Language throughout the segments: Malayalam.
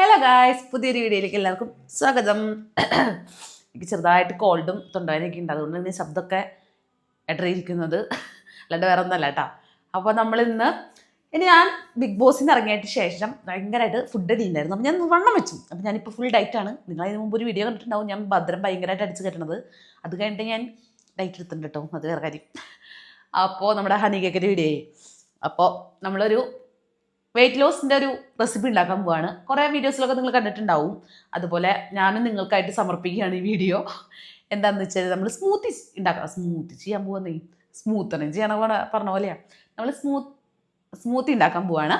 ഹലോ ഗായ്സ്, പുതിയൊരു വീഡിയോയിലേക്ക് എല്ലാവർക്കും സ്വാഗതം. എനിക്ക് ചെറുതായിട്ട് കോൾഡും തൊണ്ടവേനയൊക്കെ ഉണ്ട്, അതുകൊണ്ട് തന്നെ ശബ്ദമൊക്കെ ഇടറിയിരിക്കുന്നത്, അല്ലാണ്ട് വേറെ ഒന്നല്ല കേട്ടോ. അപ്പോൾ ഞാൻ ബിഗ് ബോസിന് ഇറങ്ങിയതിന് ശേഷം ഭയങ്കരമായിട്ട് ഫുഡ് അടിയുണ്ടായിരുന്നു. അപ്പോൾ ഞാൻ വണ്ണം വെച്ചു. അപ്പോൾ ഞാനിപ്പോൾ ഫുൾ ഡയറ്റാണ്. നിങ്ങൾ അതിന് മുമ്പ് ഒരു വീഡിയോ കണ്ടിട്ടുണ്ടാവും, ഞാൻ ഭദ്രം ഭയങ്കരമായിട്ട് അടിച്ച് കയറ്റണത്. അത് കഴിഞ്ഞിട്ട് ഞാൻ ഡയറ്റ് എടുത്തിട്ടുണ്ട് കേട്ടോ, അത് വേറെ കാര്യം. അപ്പോൾ നമ്മുടെ ഹണി കേക്കിൻ്റെ വീഡിയോ. അപ്പോൾ നമ്മളൊരു വെയിറ്റ് ലോസിൻ്റെ ഒരു റെസിപ്പി ഉണ്ടാക്കാൻ പോവാണ്. കുറേ വീഡിയോസിലൊക്കെ നിങ്ങൾ കണ്ടിട്ടുണ്ടാവും. അതുപോലെ ഞാനും നിങ്ങൾക്കായിട്ട് സമർപ്പിക്കുകയാണ് ഈ വീഡിയോ. എന്താണെന്ന് വെച്ചാൽ നമ്മൾ സ്മൂത്തി ഉണ്ടാക്കാം. സ്മൂത്തി ചെയ്യാൻ പോകുന്നേ, സ്മൂത്തനും ചെയ്യണ പറഞ്ഞ പോലെയാണ്. നമ്മൾ സ്മൂത്തി ഉണ്ടാക്കാൻ പോവാണ്.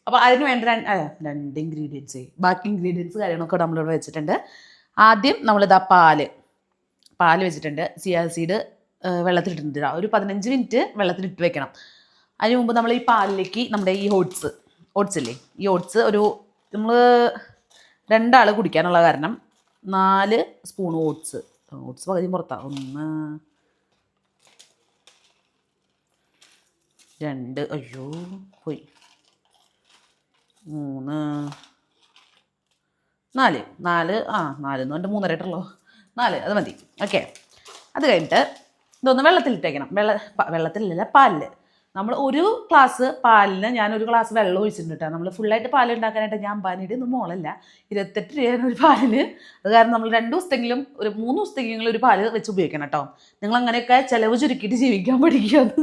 അപ്പോൾ അതിന് വേണ്ട രണ്ട് ഇൻഗ്രീഡിയൻസ്, ബാക്കി ഇൻഗ്രീഡിയൻസ് കാര്യങ്ങളൊക്കെ നമ്മളിവിടെ വെച്ചിട്ടുണ്ട്. ആദ്യം നമ്മളിതാ പാല് വെച്ചിട്ടുണ്ട്. ചിയാ സീഡ് വെള്ളത്തിലിട്ടിട്ടുണ്ട്. ഒരു 15 മിനിറ്റ് വെള്ളത്തിലിട്ട് വെക്കണം. അതിന് മുമ്പ് നമ്മൾ ഈ പാലിലേക്ക് നമ്മുടെ ഈ ഓട്സ് ഇല്ലേ, ഈ ഓട്സ് ഒരു നമ്മൾ 2 ആൾ കുടിക്കാനുള്ള കാരണം 4 സ്പൂൺ ഓട്സ് പകുതി പുറത്താണ്. 1 2 അയ്യോ പോയി 3 4 4 പറഞ്ഞിട്ട് 3.5 ഇട്ടല്ലോ, 4 അത് മതി. ഓക്കെ, അത് കഴിഞ്ഞിട്ട് ഇതൊന്ന് വെള്ളത്തിലിട്ടേക്കണം. വെള്ളത്തിലല്ല, പാലിൽ. നമ്മൾ ഒരു ഗ്ലാസ് പാലിന് ഞാനൊരു ഗ്ലാസ് വെള്ളം ഒഴിച്ചിട്ടുണ്ട് കേട്ടോ. നമ്മൾ ഫുള്ളായിട്ട് പാൽ ഉണ്ടാക്കാനായിട്ട് ഞാൻ പാനിയുടെ ഒന്നും മോളല്ല, 28 രൂപയാണ് ഒരു പാലിന്. അത് കാരണം നമ്മൾ 2 ദിവസത്തെങ്കിലും ഒരു 3 ദിവസത്തെങ്കിലും ഒരു പാല് വെച്ച് ഉപയോഗിക്കണം കേട്ടോ. നിങ്ങൾ അങ്ങനെയൊക്കെ ചിലവ് ചുരുക്കിയിട്ട് ജീവിക്കാൻ പഠിക്കുകയാണ്.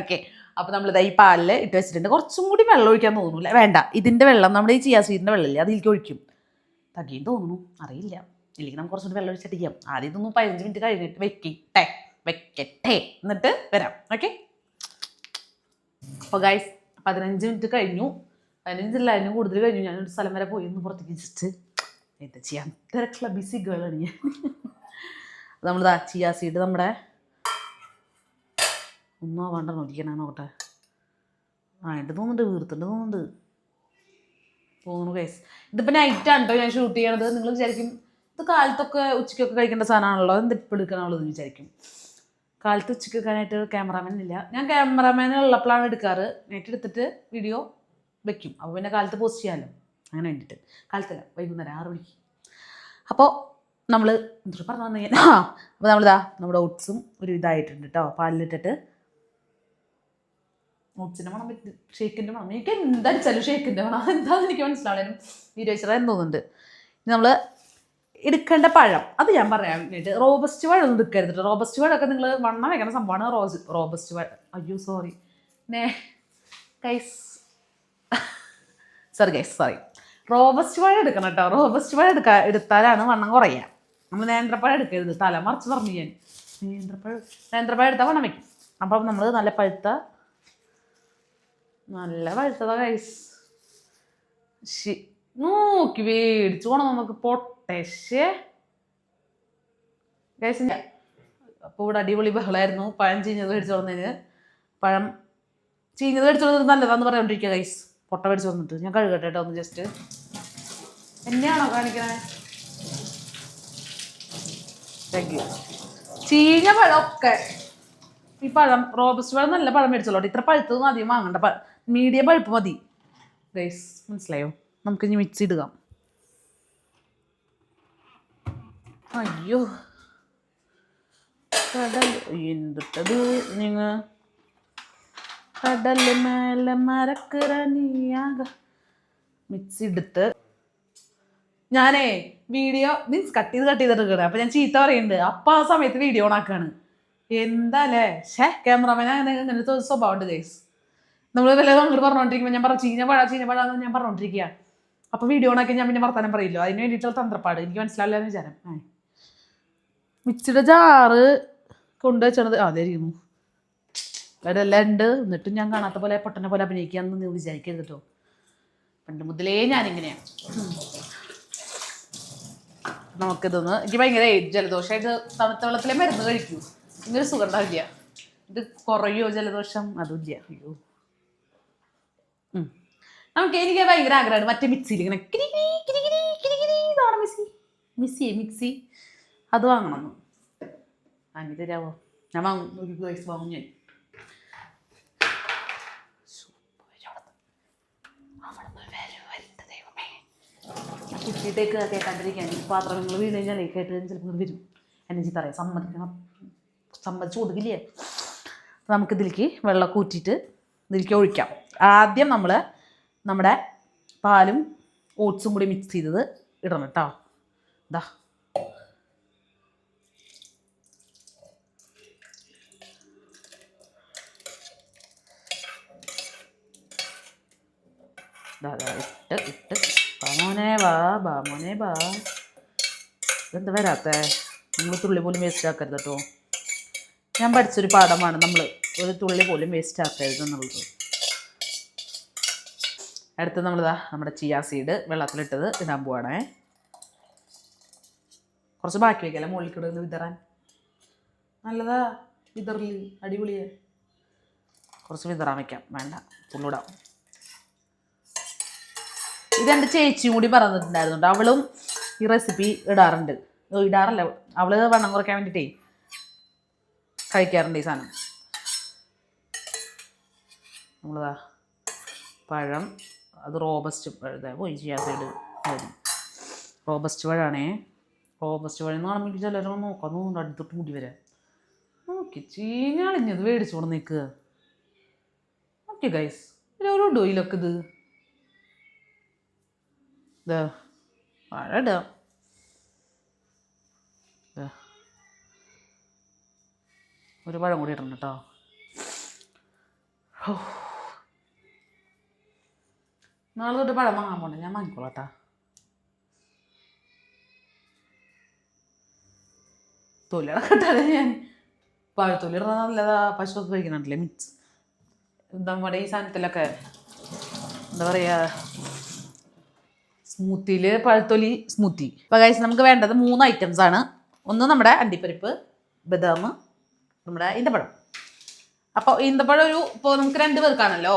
ഓക്കെ, അപ്പോൾ നമ്മളിതാ ഈ പാലിൽ ഇട്ട് വെച്ചിട്ടുണ്ട്. കുറച്ചും കൂടി വെള്ളം ഒഴിക്കാൻ തോന്നുന്നില്ല, വേണ്ട. ഇതിൻ്റെ വെള്ളം, നമ്മുടെ ഈ ചിയാ സീഡിൻ്റെ വെള്ളമില്ലേ, അതിലേക്ക് ഒഴിക്കും. തകയും തോന്നുന്നു, അറിയില്ല. ഇല്ലെങ്കിൽ നമുക്ക് കുറച്ചുകൂടി വെള്ളം ഒഴിച്ചിട്ടിരിക്കാം. ആദ്യം ഇതൊന്നും 15 മിനിറ്റ് കഴിഞ്ഞിട്ട് വെക്കട്ടെ, എന്നിട്ട് വരാം. ഓക്കെ, അപ്പോൾ ഗൈസ് 15 മിനിറ്റ് കഴിഞ്ഞു. 15 ഇല്ല, അതിനും കൂടുതൽ കഴിഞ്ഞു. ഞാനൊരു സ്ഥലം വരെ പോയി ഒന്ന് പുറത്തേക്ക് വെച്ചിട്ട് എന്താ ചെയ്യാൻ, തിരക്കുള്ള ബിസി ഗേളാണ് ഞാൻ. നമ്മളിതാ ചിയാ സീഡ് നമ്മുടെ ഒന്നും ആവാണ്ട നോക്കിക്കണേ, നോക്കട്ടെ. ആയിട്ട് തോന്നുന്നുണ്ട്, വീർത്തുണ്ട് തോന്നുന്നു ഗൈസ്. ഇതിപ്പോൾ നൈറ്റാണ് കേട്ടോ ഞാൻ ഷൂട്ട് ചെയ്യണത്. നിങ്ങൾ വിചാരിക്കും ഇത് കാലത്തൊക്കെ ഉച്ചയ്ക്കൊക്കെ കഴിക്കേണ്ട സാധനമാണല്ലോ, എന്ത് ഇപ്പോൾ എടുക്കാനുള്ളതെന്ന് വിചാരിക്കും. കാലത്ത് ഉച്ചയ്ക്ക് വെക്കാനായിട്ട് ക്യാമറാമാൻ ഇല്ല. ഞാൻ ക്യാമറാമാൻ ഉള്ളപ്പോഴാണ് എടുക്കാറ്. നെറ്റ് എടുത്തിട്ട് വീഡിയോ വെക്കും. അപ്പോൾ പിന്നെ കാലത്ത് പോസ്റ്റ് ചെയ്യാമല്ലോ, അങ്ങനെ വേണ്ടിയിട്ട്. കാലത്തല്ല, വൈകുന്നേരം 6 മണിക്ക്. അപ്പോൾ നമ്മൾ എന്തൊരു പറഞ്ഞു വന്നു കഴിഞ്ഞാൽ അപ്പോൾ നമ്മളിതാ നമ്മുടെ ഓട്സും ഒരു ഇതായിട്ടുണ്ട് കേട്ടോ, പാലിലിട്ടിട്ട്. ഓട്സിൻ്റെ മണം പറ്റി, ഷേക്കിൻ്റെ മണം. എനിക്ക് എന്തടിച്ചാലും ഷേക്കിൻ്റെ മണം എന്താണെന്ന് എനിക്ക് മനസ്സിലാവാനും വീഡിയോ വെച്ചാൽ തോന്നുന്നുണ്ട്. നമ്മൾ എടുക്കേണ്ട പഴം അത് ഞാൻ പറയാൻ വേണ്ടിയിട്ട്, റോബസ്റ്റ് പഴം ഒന്നും എടുക്കരുത്. റോബസ്റ്റ് പഴമൊക്കെ നിങ്ങൾ വണ്ണം വെക്കുന്ന സംഭവമാണ്. റോബസ്റ്റ് പഴം, അയ്യോ സോറി സോറി റോബസ്റ്റ് പഴം എടുക്കണം കേട്ടോ. റോബസ്റ്റ് പഴം എടുത്താലാണ് വണ്ണം കുറയുക. നമ്മൾ നേന്ത്രപ്പഴം എടുക്കരുത്, തല മറിച്ച് പറഞ്ഞു ഞാൻ. നേന്ത്രപ്പഴം എടുത്താൽ വണ്ണം വയ്ക്കും. അപ്പം നമ്മൾ നല്ല പഴുത്തതാ ഗൈസ്. നോക്കി മേടിച്ചു പോണം നമുക്ക് പൊട്ടേഷ് ഗൈസ്. അപ്പോൾ ഇവിടെ അടിപൊളി ബഹളമായിരുന്നു. പഴം ചീഞ്ഞത് മേടിച്ചു വന്നതിന്. പഴം ചീഞ്ഞത് മേടിച്ചു വന്നത് നല്ലതാന്ന് പറയാണ്ടിരിക്കുക ഗൈസ്. പൊട്ട മേടിച്ചു വന്നിട്ട് ഞാൻ കഴുകട്ടെ കേട്ടോ ഒന്ന് ജസ്റ്റ്. എന്നെയാണോ കാണിക്കണേ? Thank you. ചീഞ്ഞ പഴമൊക്കെ ഈ പഴം റോബസ്റ്റ് പഴം നല്ല പഴം മേടിച്ചോളൂ. ഇത്ര പഴുത്തതൊന്നും അധികം വാങ്ങണ്ട, മീഡിയം പഴുപ്പ് മതി ഗൈസ്, മനസ്സിലായോ? നമുക്ക് ഇനി മിക്സി ഇടുക. അയ്യോ കടൽ എന്തിട്ടത് നിങ്ങൾ, കടൽ മേലെ മരക്കറനിയാക. മിക്സി എടുത്ത് ഞാനേ വീഡിയോ മീൻസ് കട്ട് ചെയ്തിട്ട് അപ്പം ഞാൻ ചീത്ത പറയുന്നുണ്ട്. അപ്പം ആ സമയത്ത് വീഡിയോ ഓണാക്കാണ്. എന്താല്ലേ ക്യാമറമാൻ അങ്ങനത്തെ സ്വഭാവം ഉണ്ട് ഗൈസ്. നമ്മൾ വല്ലതും അങ്ങോട്ട് പറഞ്ഞുകൊണ്ടിരിക്കുമ്പോൾ ഞാൻ ചീഞ്ഞ പഴാന്ന് ഞാൻ പറഞ്ഞുകൊണ്ടിരിക്കുക. അപ്പോൾ വീഡിയോ ഓണാക്കി ഞാൻ പിന്നെ വർത്താനം പറയില്ലോ. അതിന് വേണ്ടിയിട്ടുള്ള തന്ത്രപ്പാട് എനിക്ക് മനസ്സിലാവില്ല എന്ന് വിചാരം. മിക്സിയുടെ ജാറ് കൊണ്ടുവച്ചത് അതായിരിക്കുന്നു. അതെല്ലാം ഉണ്ട്. എന്നിട്ടും ഞാൻ കാണാത്ത പോലെ പൊട്ടനെ പോലെ അഭിനയിക്കാമെന്ന് നീ വിചാരിക്കരുത് കേട്ടോ. പണ്ട് മുതലേ ഞാനിങ്ങനെയാണ്. നമുക്കിതൊന്ന്, എനിക്ക് ഭയങ്കര ജലദോഷമായിട്ട് തണുത്ത വെള്ളത്തിലെ മരുന്ന് കഴിക്കൂ, ഇങ്ങനെ സുഖം ഉണ്ടാവില്ല. ഇത് കുറയോ ജലദോഷം? അതുമില്ല. അയ്യോ, എനിക്ക് ഭയങ്കര ആഗ്രഹമാണ് മറ്റേ മിക്സിയിൽ ഇങ്ങനെ മിക്സി അത് വാങ്ങണം. വാങ്ങി തരാമോ? ഞാൻ വാങ്ങും ഞാൻ. അവിടെ വരുന്ന ദൈവമേ. കുറ്റിയിട്ടേക്ക് കേൾക്കാണ്ടിരിക്കാൻ ഈ പാത്രങ്ങൾ വീണ് കഴിഞ്ഞാൽ കേട്ട് ചിലപ്പോൾ വരും. എന്നെ ചീത്ത അറിയാം, സമ്മതിച്ചു കൊടുക്കില്ലേ. നമുക്കിതിലേക്ക് വെള്ളം കൂറ്റിയിട്ട് ഇതിലേക്ക് ഒഴിക്കാം. ആദ്യം നമ്മൾ നമ്മുടെ പാലും ഓട്സും കൂടി മിക്സ് ചെയ്തത് ഇടണം കേട്ടോ. ഇതാ ഇട്ട് മോനെ ബാ ഇതെന്താ വരാത്തേ? നമ്മൾ തുള്ളി പോലും വേസ്റ്റ് ആക്കരുത് കേട്ടോ. ഞാൻ പഠിച്ചൊരു പാഠമാണ്, നമ്മൾ ഒരു തുള്ളി പോലും വേസ്റ്റ് ആക്കരുത് എന്നുള്ളത്. അടുത്ത് നമ്മളിതാ നമ്മുടെ ചിയാ സീഡ് വെള്ളത്തിലിട്ടത് ഇടാൻ പോവാണേ. കുറച്ച് ബാക്കി വയ്ക്കല്ലേ മുകളിൽ കിടന്ന് വിതറാൻ. നല്ലതാ വിതറിൽ, അടിപൊളിയെ. കുറച്ച് വിതറാൻ വയ്ക്കാം, വേണ്ട ഫുള്ളിടാം. ഇതെൻ്റെ ചേച്ചിയും കൂടി പറഞ്ഞിട്ടുണ്ടായിരുന്നു. അവളും ഈ റെസിപ്പി ഇടാറല്ല, അവള് വണ്ണം കുറയ്ക്കാൻ വേണ്ടിയിട്ടേ കഴിക്കാറുണ്ട് ഈ സാധനം. നമ്മളിതാ പഴം, അത് റോബസ്റ്റ് പോയി ചിയാ സൈഡ് റോബസ്റ്റ് പഴമാണേ. റോബസ്റ്റ് പഴം എന്ന് പറയുമ്പോൾ ചിലരോ നോക്കാൻ തോന്നുന്നുണ്ട് അടുത്തിട്ട് മുടി വരാൻ. ഓക്കെ, ചീഞ്ഞാളിഞ്ഞത് മേടിച്ചു കൊണ്ട് നിൽക്കുക. ഓക്കെ ഗൈസ്, ഒരു ഡോയിലൊക്കെ ഇത് പഴം ഇടാം. ഒരു പഴം കൂടി ഇടണം കേട്ടോ. നാളെ തൊട്ട് പഴം വാങ്ങാൻ പോണ്ടേ, ഞാൻ വാങ്ങിക്കോളാം കേട്ടോ. തൊലിയുടെ കേട്ടാലേ ഞാൻ പഴത്തൊലി ഇടുന്ന നല്ലതാ. പശുവൊക്കെ കഴിക്കുന്നുണ്ടല്ലേ മിക്സ് നമ്മുടെ ഈ സാധനത്തിലൊക്കെ എന്താ പറയുക, സ്മൂത്തിയിൽ പഴത്തൊലി സ്മൂത്തി. ഇപ്പോൾ ഗൈസ് നമുക്ക് വേണ്ടത് 3 ഐറ്റംസ് ആണ്. ഒന്ന് നമ്മുടെ അണ്ടിപ്പരിപ്പ്, ബദാം, നമ്മുടെ ഈന്തപ്പഴം. അപ്പോൾ ഈന്തപ്പഴം ഇപ്പോൾ നമുക്ക് 2 പേർക്കാണല്ലോ.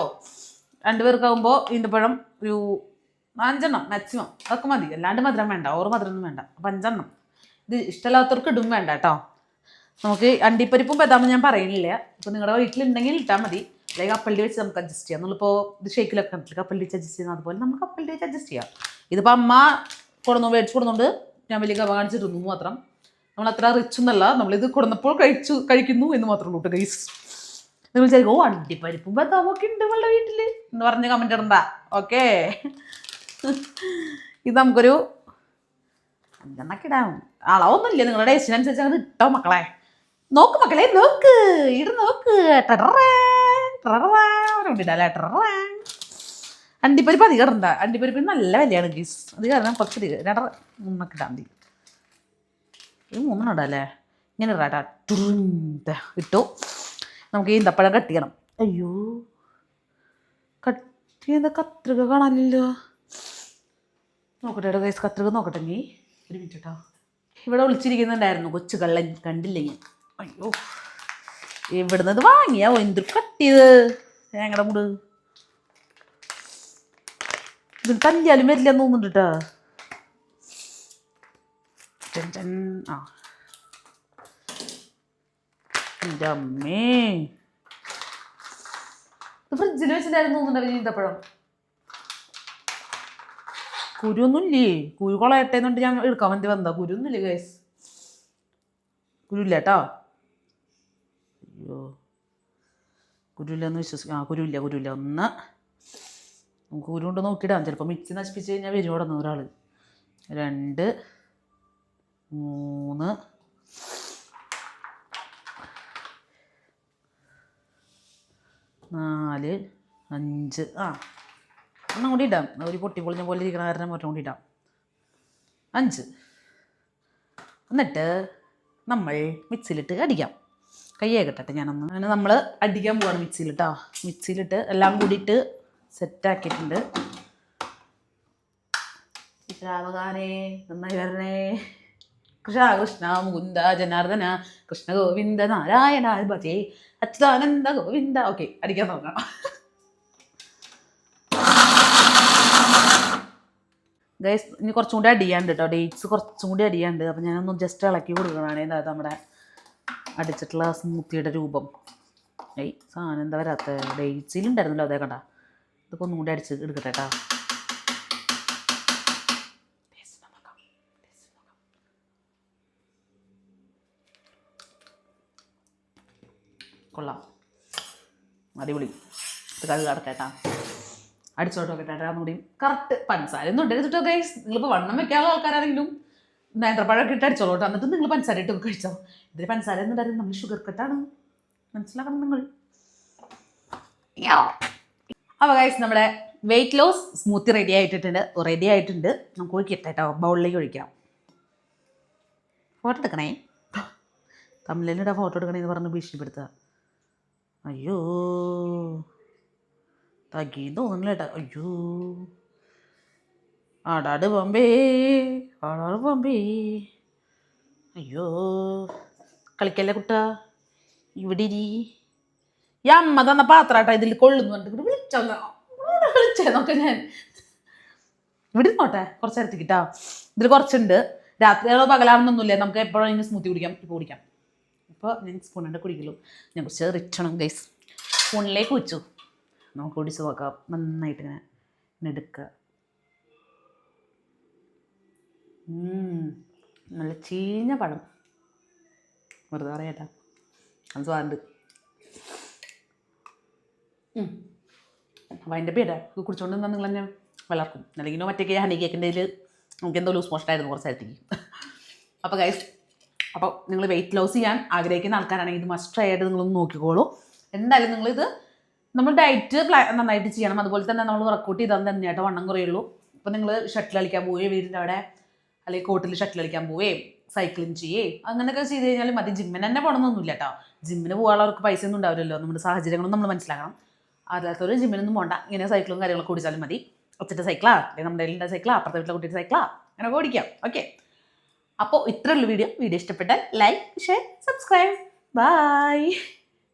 2 പേർക്കാകുമ്പോൾ ഈന്തപ്പഴം ഒരു 5 എണ്ണം മാക്സിമം, അതൊക്കെ മതി. അല്ലാണ്ട് മധുരം വേണ്ട, മധുരമൊന്നും വേണ്ട. അപ്പോൾ 5 എണ്ണം. ഇത് ഇഷ്ടമില്ലാത്തവർക്ക് ഇടും വേണ്ട കേട്ടോ. നമുക്ക് അണ്ടിപ്പരിപ്പും ബദാമും ഞാൻ പറയുന്നില്ല. ഇപ്പോൾ നിങ്ങളുടെ വീട്ടിലുണ്ടെങ്കിൽ ഇട്ടാൽ മതി, അല്ലെങ്കിൽ കപ്പലണ്ടി വെച്ച് നമുക്ക് അഡ്ജസ്റ്റ് ചെയ്യാം. നമ്മളിപ്പോൾ ഇത് ഷേക്കിലൊക്കെ കണ്ടില്ല, കപ്പലണ്ടി വെച്ച് അഡ്ജസ്റ്റ് ചെയ്യുന്നത് അതുപോലെ നമുക്ക് കപ്പലണ്ടി വെച്ച് അഡ്ജസ്റ്റ് ചെയ്യാം. ഇതിപ്പോൾ അമ്മ മേടിച്ച് കൊടുക്കുന്നുണ്ട്, ഞാൻ വലിയ കവ കാണിച്ചിരുന്നു മാത്രം. നമ്മളത്ര റിച്ച് എന്നല്ല, നമ്മളിത് കൊടുന്നപ്പോൾ കഴിക്കുന്നു എന്ന് മാത്രമേ ഉള്ളൂ ഗൈസ്. നിങ്ങൾ വിചാരിക്കും അണ്ടിപ്പരിപ്പും ബദാമൊക്കെ ഉണ്ട് നമ്മളുടെ വീട്ടിൽ എന്ന് പറഞ്ഞ് കമൻറ്റ് ഇടണ്ട. ഓക്കെ, ഇത് നമുക്കൊരു 5 എണ്ണൊക്കെ ഇടാം. അളവൊന്നുമില്ല, നിങ്ങളുടെ ടേസ്റ്റിനനുസരിച്ച് അങ്ങനെ ഇട്ടോ മക്കളെ. നോക്ക് മക്കളെ, നോക്ക് നോക്ക്. അണ്ടിപ്പരിപ്പ് അധികം ഇടണ്ട, അണ്ടിപ്പരിപ്പിന് നല്ല വിലയാണ് ഗീസ്. അത് കാരണം കുറച്ച് 2 ഇട്ടാൽ മതി. ഇത് 3 ഇടാം അല്ലേ, ഇങ്ങനെ ഇടാട്ടാ. ഇട്ടു. നമുക്ക് ഈന്തപ്പഴം കട്ട് ചെയ്യണം. അയ്യോ, കട്ട് ചെയ്ത കത്രിക കാണാനില്ലോ. നോക്കട്ടെ ഗൈസ്, കത്രിക നോക്കട്ടെ നീ. ഒരു മിനിറ്റ് കേട്ടോ. ഇവിടെ വിളിച്ചിരിക്കുന്നുണ്ടായിരുന്നു കൊച്ചു കള്ളൻ, കണ്ടില്ലെങ്കിൽ. അയ്യോ, ഇവിടുന്ന് ഇത് വാങ്ങിയാവോ? എന്തൊരു കട്ട് ചെയ്ത് ഞങ്ങളുടെ മൂട്. ഇതിന് തല്ലിയാലും വരില്ലെന്ന് തോന്നുന്നുണ്ട് കേട്ടോ. ആ എൻ്റെ അമ്മേ, ഫ്രിഡ്ജിൽ വെച്ചിട്ടായിരുന്നു തോന്നുന്നുണ്ട് ഈന്തപ്പഴം. കുരുവൊന്നുമില്ലേ? കുരു കൊളയട്ടേന്നുണ്ട് ഞാൻ എടുക്കാൻ വേണ്ടി വന്നതാ. കുരുവൊന്നുമില്ല ഗൈസ്, കുരുവില്ല കേട്ടോ. അയ്യോ, കുരുവില്ലെന്ന് വിശ്വസിക്കാം. കുരുവില്ല. ഒന്ന് നമുക്ക് കുരു കൊണ്ട് നോക്കിയിടാം. ചിലപ്പോൾ മിക്സി നശിപ്പിച്ച് കഴിഞ്ഞാൽ വരും ഇവിടെ നിന്ന് ഒരാൾ. 2, 3, 4, 5. ഒന്നും കൂടി ഇടാം. ഒരു പൊട്ടിപ്പൊളിഞ്ഞ പോലെ ഇരിക്കണ കാരണം ഒരെണ്ണം കൂടി ഇടാം. 5. എന്നിട്ട് നമ്മൾ മിക്സിയിലിട്ട് അടിക്കാം. കയ്യേക്കട്ടെ ഞാനൊന്ന്. അങ്ങനെ നമ്മൾ അടിക്കാൻ പോവാണ് മിക്സിയിലിട്ടോ. മിക്സിയിലിട്ട് എല്ലാം കൂടിയിട്ട് സെറ്റാക്കിയിട്ടുണ്ട്. രാമകാനേ നന്നായി വരണേ. കൃഷ്ണ മുകുന്ദ ജനാർദ്ദന കൃഷ്ണ ഗോവിന്ദ നാരായണ ഭജേ അച്യുതാനന്ദ ഗോവിന്ദ. ഓക്കെ, അടിക്കാൻ നോക്കാം. ഗൈസ്, ഇനി കുറച്ചും കൂടി അടിയാണ്ട് കേട്ടോ. ഡേറ്റ്സ് കുറച്ചും കൂടി അടിയാണ്ട്. അപ്പം ഞാനൊന്ന് ജസ്റ്റ് ഇളക്കി കൊടുക്കണേ. അതായത് നമ്മുടെ അടിച്ചിട്ടുള്ള സ്മൂത്തിയുടെ രൂപം. സാധനം എന്താ വരാത്ത? ഡേറ്റ്സിലുണ്ടായിരുന്നല്ലോ, അതേ കണ്ട. ഇതൊക്കെ ഒന്നും കൂടി അടിച്ച് എടുക്കട്ടെ കേട്ടോ. കൊള്ളാം, അടിപൊളി. ഇത് കഴുകി കിടക്കേട്ടാ, അടിച്ചോട്ട് നോക്കട്ടെ ഒന്നുകൂടി കറക്റ്റ്. പഞ്ചസാര ഒന്നും ഉണ്ടായിരുന്നിട്ടോ ഗൈസ്. നിങ്ങളിപ്പോൾ വണ്ണം വെക്കാനുള്ള ആൾക്കാരാണെങ്കിലും നേന്ത്രപ്പഴമൊക്കെ ഇട്ട് അടിച്ചോളൂട്ടോ. എന്നിട്ട് നിങ്ങൾ പഞ്ചസാര ഇട്ട് കഴിച്ചോ. ഇതിൽ പഞ്ചസാര ഒന്നും ഉണ്ടായിരുന്നു, നമ്മൾ ഷുഗർ കട്ടാണ്, മനസ്സിലാക്കണം നിങ്ങൾ. അപ്പോൾ ഗൈസ് നമ്മുടെ വെയിറ്റ് ലോസ് സ്മൂത്തി റെഡി ആയിട്ടുണ്ട്. നമുക്ക് ഒഴിക്കട്ടെ കേട്ടോ, ബൗളിലേക്ക് ഒഴിക്കാം. ഫോട്ടോ എടുക്കണേ, തമിഴിലിടാൻ ഫോട്ടോ എടുക്കണേന്ന് പറഞ്ഞ് ഭീഷണിപ്പെടുത്തുക. അയ്യോ തകീന്ന് തോന്നുന്നില്ല കേട്ടോ. അയ്യോ ആടാട് ബോംബേ, ആടാട് ബോംബേ. അയ്യോ കളിക്കല്ലേ കുട്ടാ, ഇവിടെ ഇരി. ഈ അമ്മ തന്ന പാത്രാട്ടാ ഇതിൽ കൊള്ളുന്നു പറഞ്ഞിട്ട് വിളിച്ചോന്നൊക്കെ ഞാൻ ഇവിടെ നോട്ടെ കുറച്ച് നേരത്തേക്കിട്ടാ. ഇതിൽ കുറച്ചുണ്ട്. രാത്രികളോ പകലാണെന്നൊന്നുമില്ല, നമുക്ക് എപ്പോഴും ഇനി സ്മൂത്തി കുടിക്കാം. ഇപ്പോൾ കുടിക്കാം. ഇപ്പോൾ ഞാൻ സ്പൂണിൻ്റെ കുടിക്കലും ഞാൻ കുറച്ച് റിച്ചണം ഗൈസ്. സ്പൂണിലേക്ക് വെച്ചു, നമുക്ക് കുടിച്ച് നോക്കാം. നന്നായിട്ട് ഇങ്ങനെ എടുക്കുക. നല്ല ചീഞ്ഞ പഴം, വെറുതെ അറിയാട്ടാ, അത് സ്വാദുണ്ട്. അപ്പോൾ അതിൻ്റെ പേരാ കുടിച്ചോണ്ട് നിന്നാൽ നിങ്ങൾ തന്നെ വളർക്കും. അല്ലെങ്കിൽ മറ്റേ ഹണി കേക്കിൻ്റെ നമുക്ക് എന്തോ ലൂസ് മോഷനായിരുന്നു കുറച്ച് നേരത്തേക്ക്. അപ്പോൾ ഗൈസ്, അപ്പോൾ നിങ്ങൾ വെയിറ്റ് ലോസ് ചെയ്യാൻ ആഗ്രഹിക്കുന്ന ആൾക്കാരാണെങ്കിൽ ഇത് മസ്റ്റ് ട്രൈ ആയിട്ട് നിങ്ങളൊന്ന് നോക്കിക്കോളൂ. എന്തായാലും നിങ്ങളിത് നമ്മൾ ഡയറ്റ് നന്നായിട്ട് ചെയ്യണം. അതുപോലെ തന്നെ നമ്മൾ വർക്കൗട്ട് ചെയ്താൽ തന്നെയായിട്ട് വണ്ണം കുറയുള്ളൂ. ഇപ്പോൾ നിങ്ങൾ ഷട്ടിൽ കളിക്കാൻ പോവുകയും വീടിൻ്റെ അവിടെ അല്ലെങ്കിൽ കോർട്ടിൽ ഷട്ടിൽ കളിക്കാൻ പോവുകയും സൈക്ലിങ് ചെയ്യുകയും അങ്ങനെയൊക്കെ ചെയ്ത് കഴിഞ്ഞാൽ മതി. ജിമ്മിന് തന്നെ പോകണമെന്നൊന്നുമില്ല കേട്ടോ. ജിമ്മിന് പോകാനുള്ളവർക്ക് പൈസ ഒന്നും ഉണ്ടാവില്ലല്ലോ. നമ്മുടെ സാഹചര്യങ്ങളും നമ്മൾ മനസ്സിലാക്കണം. അല്ലാത്തൊരു ജിമ്മിനൊന്നും പോകണ്ട, ഇങ്ങനെ സൈക്കിളും കാര്യങ്ങളൊക്കെ ഓടിച്ചാലും മതി. ഒറ്റ സൈക്കിളാ അല്ലെങ്കിൽ നമ്മുടെ കയ്യിലുണ്ട സൈക്കിളാ, അപ്പുറത്തെ വീട്ടിലെ കുട്ടിയുടെ സൈക്കിളാ, അങ്ങനെ ഓടിക്കാം. ഓക്കെ, അപ്പോൾ ഇത്രയുള്ള വീഡിയോ ഇഷ്ടപ്പെട്ടാൽ ലൈക്ക്, ഷെയർ, സബ്സ്ക്രൈബ്. ബൈ.